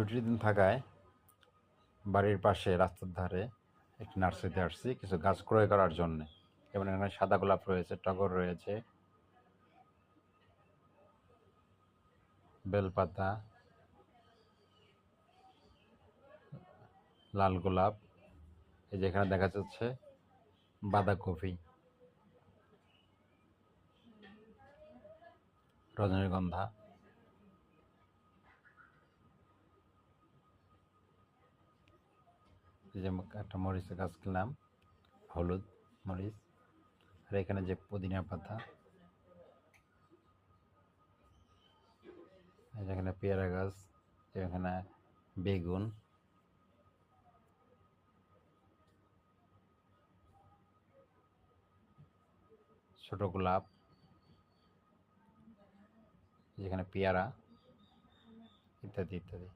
ছুটির দিন থাকায় বাড়ির পাশে রাস্তার ধারে একটি নার্সারিতে আসছি কিছু গাছ ক্রয় করার জন্যে। যেমন এখানে সাদা গোলাপ রয়েছে, টগর রয়েছে, বেলপাতা, লাল গোলাপ, এই যে এখানে দেখা যাচ্ছে বাঁধাকপি, রজনীগন্ধা, এই যে একটা মরিচের গাছ কিনলাম, হলুদ মরিচ, আর এখানে যে পুদিনা পাতা, এখানে পেয়ারা গাছ, এখানে বেগুন, ছোট গোলাপ, যেখানে পেয়ারা, ইত্যাদি ইত্যাদি।